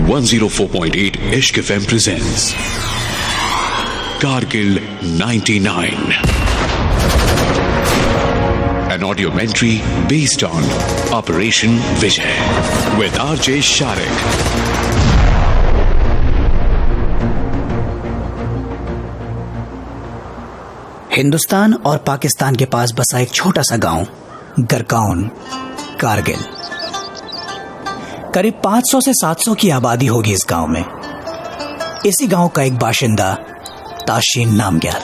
104.8 Ishq FM presents Kargil 99, an audiomentary based on Operation Vijay with RJ Sharik. Hindustan और पाकिस्तान के पास बसा एक छोटा सा गांव गरकाउन, कारगिल। करीब 500 से 700 की आबादी होगी इस गांव में। इसी गांव का एक बाशिंदा ताशीन नामग्याल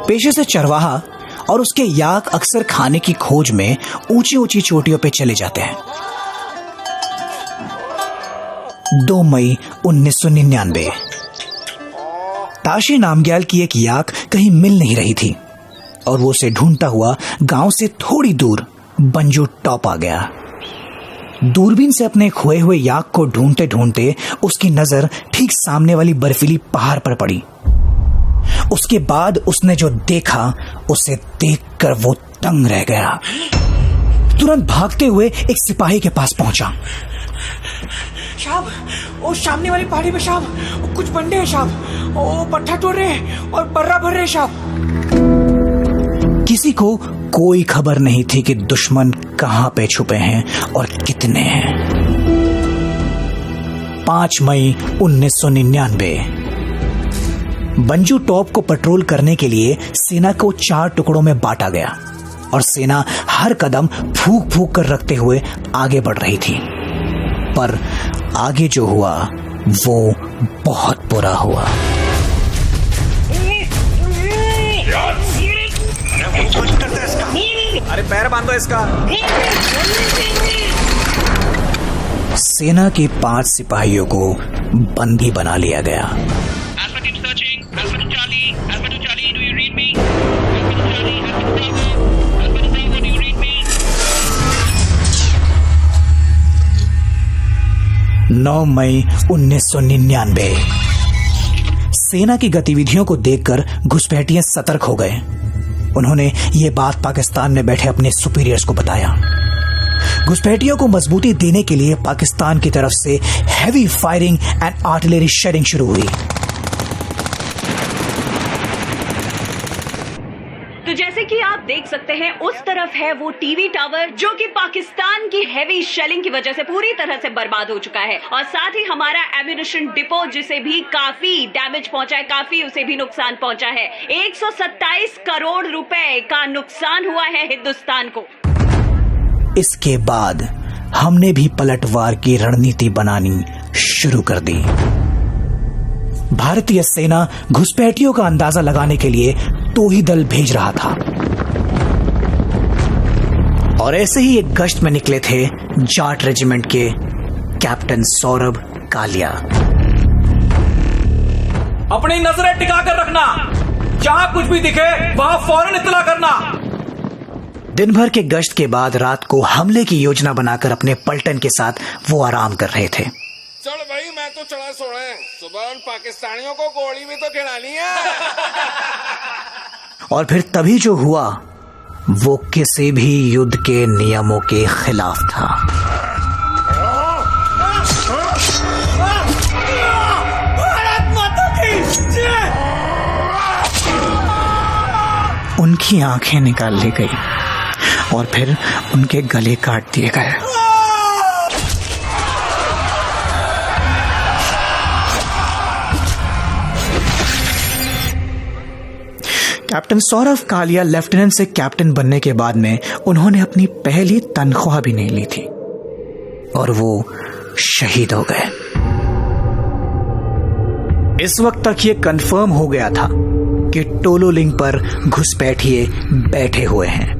पेशे से चरवाहा और उसके याक अक्सर खाने की खोज में ऊंची ऊंची चोटियों पे चले जाते हैं। 2 मई 1999 ताशी नामग्याल की एक याक कहीं मिल नहीं रही थी और वो उसे ढूंढता हुआ गांव से थोड़ी दूर बंजू टॉप आ गया। दूरबीन से अपने खोए हुए याक को ढूंढते ढूंढते उसकी नजर ठीक सामने वाली बर्फीली पहाड़ पर पड़ी। उसके बाद उसने जो देखा उसे देखकर वो दंग रह गया। तुरंत भागते हुए एक सिपाही के पास पहुंचा। साहब, वो सामने वाली पहाड़ी पे साहब कुछ बंदे हैं साहब, वो पत्थर तोड़ रहे हैं और बर्रा भर रहे हैं साहब। किसी को कोई खबर नहीं थी कि दुश्मन कहां पे छुपे हैं और कितने हैं। 5 मई 1999 बंजू टॉप को पेट्रोल करने के लिए सेना को 4 टुकड़ों में बांटा गया और सेना हर कदम फूंक फूंक कर रखते हुए आगे बढ़ रही थी। पर आगे जो हुआ वो बहुत बुरा हुआ। अरे पैर बांधो इसका। सेना के 5 सिपाहियों को बंदी बना लिया गया। 9 मई 1999 सेना की गतिविधियों को देखकर घुसपैठिए सतर्क हो गए। उन्होंने ये बात पाकिस्तान में बैठे अपने सुपीरियर्स को बताया। घुसपैठियों को मजबूती देने के लिए पाकिस्तान की तरफ से heavy firing and artillery shelling शुरू हुई। तो जैसे कि आप देख सकते हैं उस तरफ है वो टीवी टावर जो कि पाकिस्तान की हैवी शेलिंग की वजह से पूरी तरह से बर्बाद हो चुका है और साथ ही हमारा एम्यूनिशन डिपो जिसे भी काफी डैमेज पहुंचा है, काफी उसे भी नुकसान पहुंचा है। 127 करोड़ रुपए का नुकसान हुआ है हिंदुस्तान को। इसके बाद हमने भी पलटवार की रणनीति बनानी शुरू कर दी। भारतीय सेना घुसपैठियों का अंदाजा लगाने के लिए 2 ही दल भेज रहा था और ऐसे ही एक गश्त में निकले थे जाट रेजिमेंट के कैप्टन सौरभ कालिया। अपनी नजरें टिका कर रखना, जहां कुछ भी दिखे वहां फौरन इत्तला करना। दिन भर के गश्त के बाद रात को हमले की योजना बनाकर अपने पलटन के साथ वो आराम कर रहे थे। चल भाई, मैं तो चढ़ा सोए, सुबह उन पाकिस्तानियों को गोली भी तो खिलानी है। और फिर तभी जो हुआ वो किसी भी युद्ध के नियमों के खिलाफ था। उनकी आंखें निकाल ली गई और फिर उनके गले काट दिए गए। कैप्टन सौरभ कालिया लेफ्टिनेंट से कैप्टन बनने के बाद में उन्होंने अपनी पहली तनख्वाह भी नहीं ली थी और वो शहीद हो गए। इस वक्त तक ये कंफर्म हो गया था कि टोलोलिंग पर घुसपैठिए बैठे हुए हैं।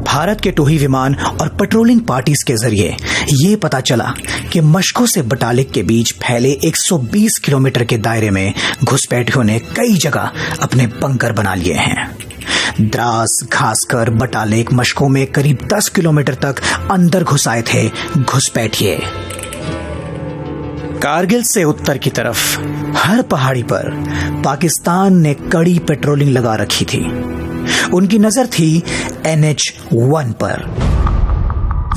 भारत के टोही विमान और पेट्रोलिंग पार्टीज के जरिए ये पता चला कि मशकों से बटालिक के बीच फैले 120 किलोमीटर के दायरे में घुसपैठियों ने कई जगह अपने बंकर बना लिए हैं। द्रास, घासकर, बटालिक मशकों में करीब 10 किलोमीटर तक अंदर घुस आए थे घुसपैठिए। कारगिल से उत्तर की तरफ हर पहाड़ी पर पाकिस्तान ने कड़ी पेट्रोलिंग लगा रखी थी। उनकी नजर थी NH-1 पर।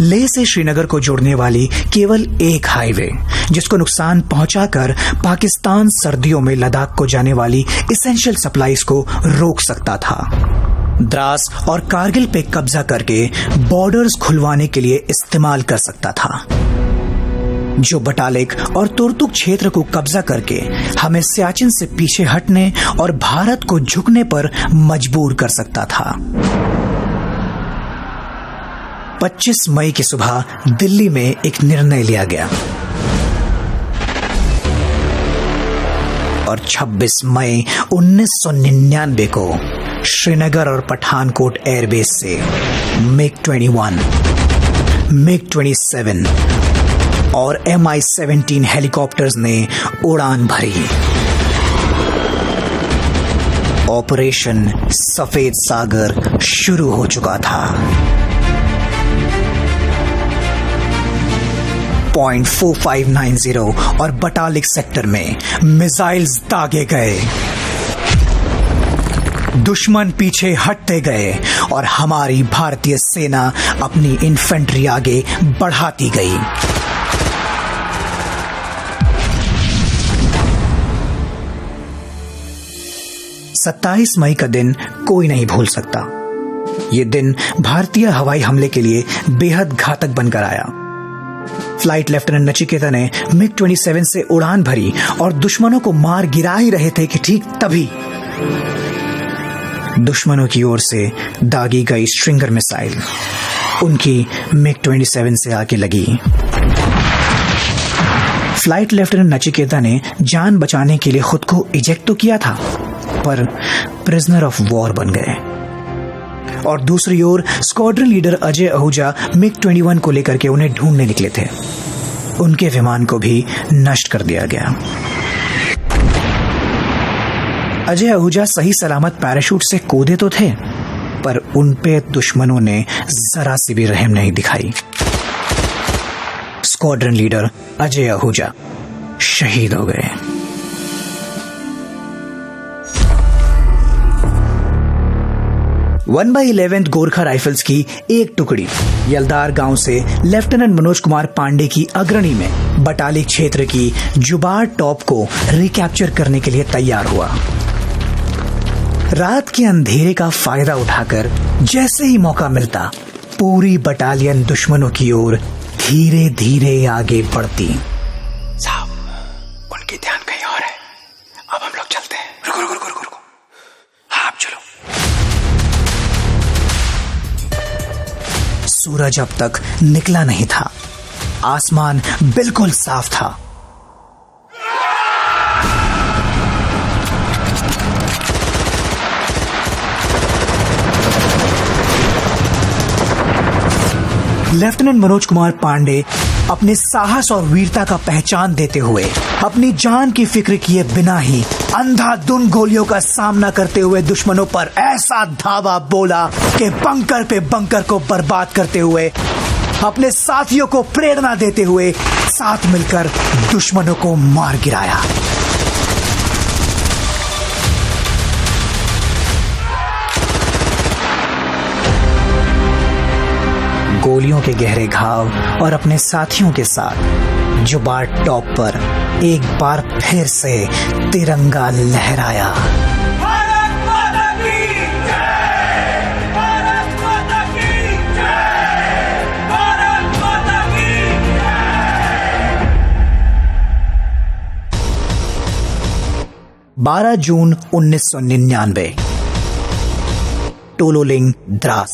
लेह से श्रीनगर को जोड़ने वाली केवल एक हाईवे, जिसको नुकसान पहुंचाकर पाकिस्तान सर्दियों में लद्दाख को जाने वाली एसेंशियल सप्लाईज को रोक सकता था। द्रास और कारगिल पे कब्जा करके बॉर्डर्स खुलवाने के लिए इस्तेमाल कर सकता था, जो बटालिक और तुर्तुक क्षेत्र को कब्जा करके हमें सियाचिन से पीछे हटने और भारत को झुकने पर मजबूर कर सकता था। 25 मई की सुबह दिल्ली में एक निर्णय लिया गया और 26 मई 1999 को श्रीनगर और पठानकोट एयरबेस से MiG-21, MiG-27 और Mi-17 हेलीकॉप्टर्स ने उड़ान भरी। ऑपरेशन सफेद सागर शुरू हो चुका था। पॉइंट 4590 और बटालिक सेक्टर में मिसाइल्स दागे गए, दुश्मन पीछे हटते गए और हमारी भारतीय सेना अपनी इन्फेंट्री आगे बढ़ाती गई। सत्ताईस मई का दिन कोई नहीं भूल सकता। ये दिन भारतीय हवाई हमले के लिए बेहद घातक बनकर आया। फ्लाइट लेफ्टिनेंट नचिकेता ने MiG-27 से उड़ान भरी और दुश्मनों को मार गिरा ही रहे थे कि ठीक तभी दुश्मनों की ओर से दागी गई स्ट्रिंगर मिसाइल उनकी MiG-27 से आके लगी। फ्लाइट लेफ्टिनेंट नचिकेता ने जान बचाने के लिए खुद को इजेक्ट तो किया था, पर प्रिजनर ऑफ वॉर बन गए। और दूसरी ओर squadron leader Ajay Ahuja MiG-21 को लेकर के उन्हें ढूंढने निकले थे। उनके विमान को भी नष्ट कर दिया गया। अजय आहूजा सही सलामत पैराशूट से कूदे तो थे, पर उन पे दुश्मनों ने जरा सी भी रहम नहीं दिखाई। स्क्वाड्रन लीडर अजय आहूजा शहीद हो गए। 1/11 गोरखा राइफल्स की एक टुकड़ी यलदार गांव से लेफ्टिनेंट मनोज कुमार पांडे की अग्रणी में बटालिक क्षेत्र की जुबार टॉप को रिकैप्चर करने के लिए तैयार हुआ। रात के अंधेरे का फायदा उठाकर जैसे ही मौका मिलता, पूरी बटालियन दुश्मनों की ओर धीरे धीरे आगे बढ़ती। साहब, उनकी ध्यान कहीं और है। अब हम लोग चलते हैं। रुको रुको रुको रुको रुको। हाँ, आप चलो। सूरज अब तक निकला नहीं था। आसमान बिल्कुल साफ था। लेफ्टिनेंट मनोज कुमार पांडे अपने साहस और वीरता का पहचान देते हुए अपनी जान की फिक्र किए बिना ही अंधाधुंध गोलियों का सामना करते हुए दुश्मनों पर ऐसा धावा बोला कि बंकर पे बंकर को बर्बाद करते हुए अपने साथियों को प्रेरणा देते हुए साथ मिलकर दुश्मनों को मार गिराया। गोलियों के गहरे घाव और अपने साथियों के साथ जुबार टॉप पर एक बार फिर से तिरंगा लहराया। भारत माता की जय! भारत माता की जय! भारत माता की जय! 12 जून 1999, टोलोलिंग, द्रास।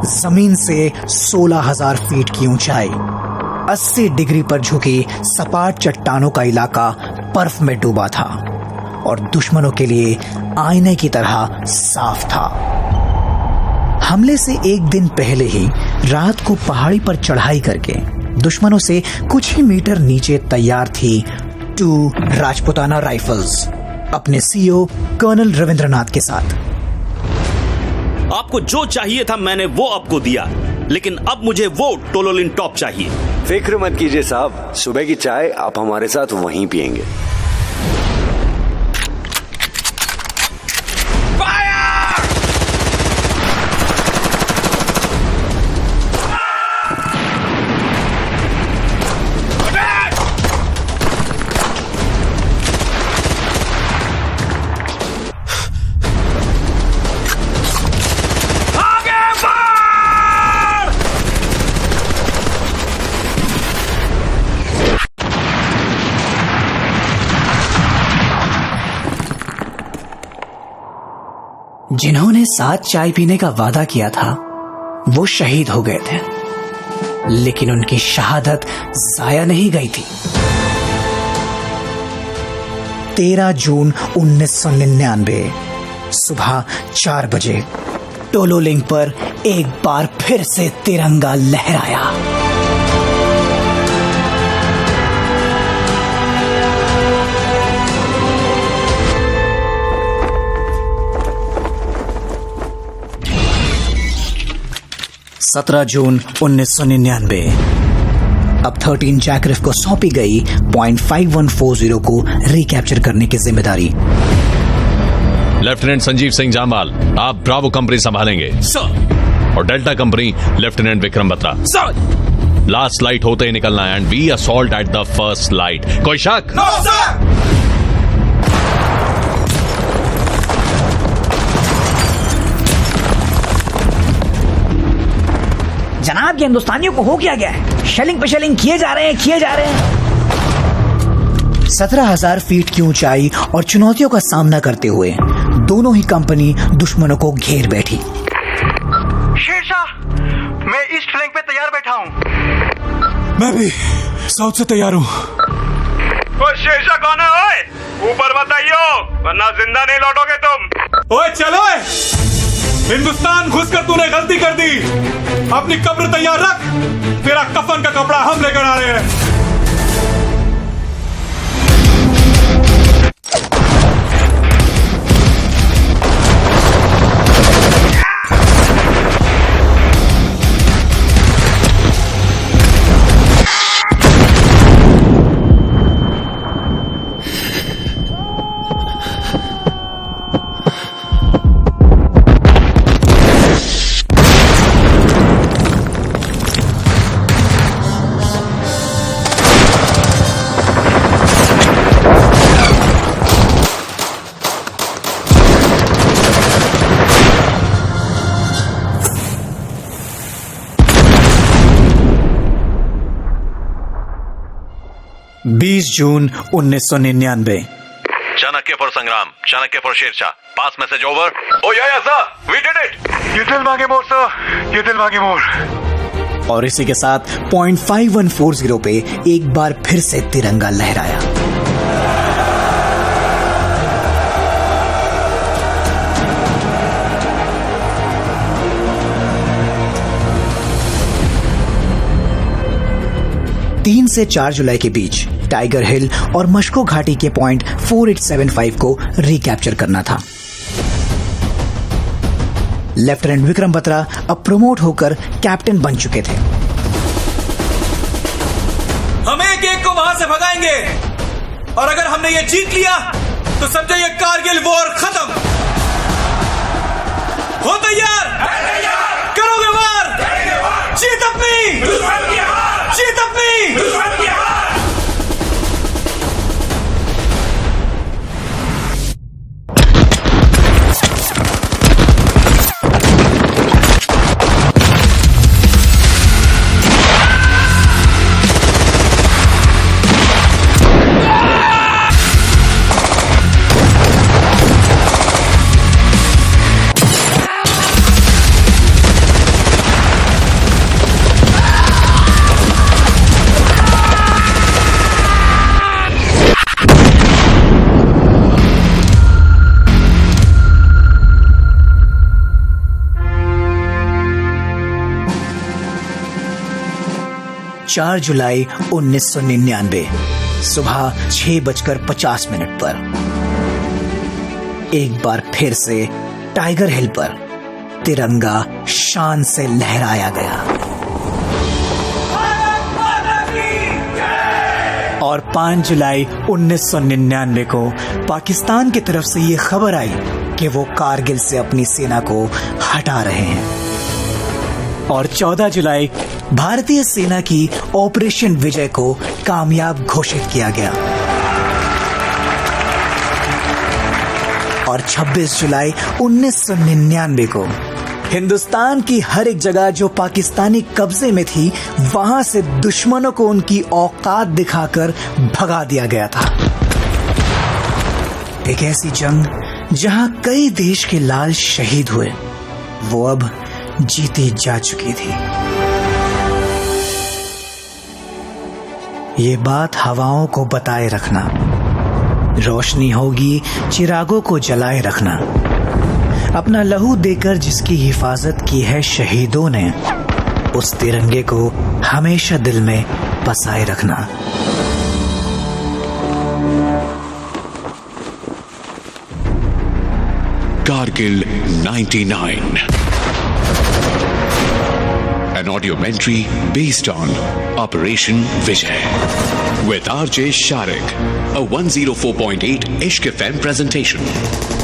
जमीन से 16,000 फीट की ऊंचाई, 80 डिग्री पर झुकी सपाट चट्टानों का इलाका बर्फ में डूबा था और दुश्मनों के लिए आईने की तरह साफ था। हमले से एक दिन पहले ही रात को पहाड़ी पर चढ़ाई करके दुश्मनों से कुछ ही मीटर नीचे तैयार थी 2 राजपुताना राइफल्स अपने सीईओ कर्नल रविंद्रनाथ के साथ। आपको जो चाहिए था मैंने वो आपको दिया, लेकिन अब मुझे वो टोलोलिन टॉप चाहिए। फिक्र मत कीजिए साहब, सुबह की चाय आप हमारे साथ वहीं पियेंगे। जिन्होंने साथ चाय पीने का वादा किया था वो शहीद हो गए थे, लेकिन उनकी शहादत जाया नहीं गई थी। 13 जून 1999 सुबह 4 बजे टोलोलिंग पर एक बार फिर से तिरंगा लहराया। (17 जून 1999) अब 13 जैकरिफ को सौंपी गई .5140 को रिकैप्चर करने की जिम्मेदारी। लेफ्टिनेंट संजीव सिंह जामाल, आप ब्रावो कंपनी संभालेंगे सर। और Delta company lieutenant Vikram Batra. Sir. Last light होते ही निकलना है and we assault at the first light. कोई शक? No sir. जनाब, ये हिंदुस्तानियों को हो क्या गया है? शेलिंग पे शेलिंग किए जा रहे हैं। 17,000 फीट की ऊंचाई और चुनौतियों का सामना करते हुए दोनों ही कंपनी दुश्मनों को घेर बैठी। शेरशाह, मैं ईस्ट फ्लैंक पे तैयार बैठा हूँ। मैं भी साउथ से तैयार हूँ। शेरशाह कौन है? ओए ऊपर बताइयो, वरना जिंदा नहीं लौटोगे तुम। ओए चलो, हिंदुस्तान घुसकर तूने गलती कर दी। अपनी कब्र तैयार रख, तेरा कफन का कपड़ा हम लेकर आ रहे हैं। जून 1999 चाणक्यपुर संग्राम, चाणक्यपुर शेरशाह, पास मैसेज ओवर। ओ या सर, वी डिड इट। ये दिल मांगे मोर सर, ये दिल मांगे मोर। और इसी के साथ .5140 पे एक बार फिर से तिरंगा लहराया। तीन से 4 जुलाई के बीच टाइगर हिल और मशको घाटी के .4875 को रिकैप्चर करना था। लेफ्टिनेंट विक्रम बत्रा अब प्रमोट होकर कैप्टन बन चुके थे। हम एक एक को वहां से भगाएंगे और अगर हमने ये जीत लिया तो समझो ये कारगिल वॉर खत्म। हो तैयार? करोगे वार? जीत अपनी, जीत अपनी। 4 जुलाई 1999 सुबह 6:50 पर एक बार फिर से टाइगर हिल पर तिरंगा शान से लहराया गया। और 5 जुलाई 1999 को पाकिस्तान की तरफ से ये खबर आई कि वो कारगिल से अपनी सेना को हटा रहे हैं। और 14 जुलाई भारतीय सेना की ऑपरेशन विजय को कामयाब घोषित किया गया। और 26 जुलाई 1999 को हिंदुस्तान की हर एक जगह जो पाकिस्तानी कब्जे में थी वहां से दुश्मनों को उनकी औकात दिखाकर भगा दिया गया था। एक ऐसी जंग जहां कई देश के लाल शहीद हुए, वो अब जीती जा चुकी थी। ये बात हवाओं को बताए रखना, रोशनी होगी चिरागों को जलाए रखना। अपना लहू देकर जिसकी हिफाजत की है शहीदों ने, उस तिरंगे को हमेशा दिल में बसाए रखना। Kargil 99. An audiomentary based on Operation Vijay. With RJ Sharik, a 104.8 Ishq FM presentation.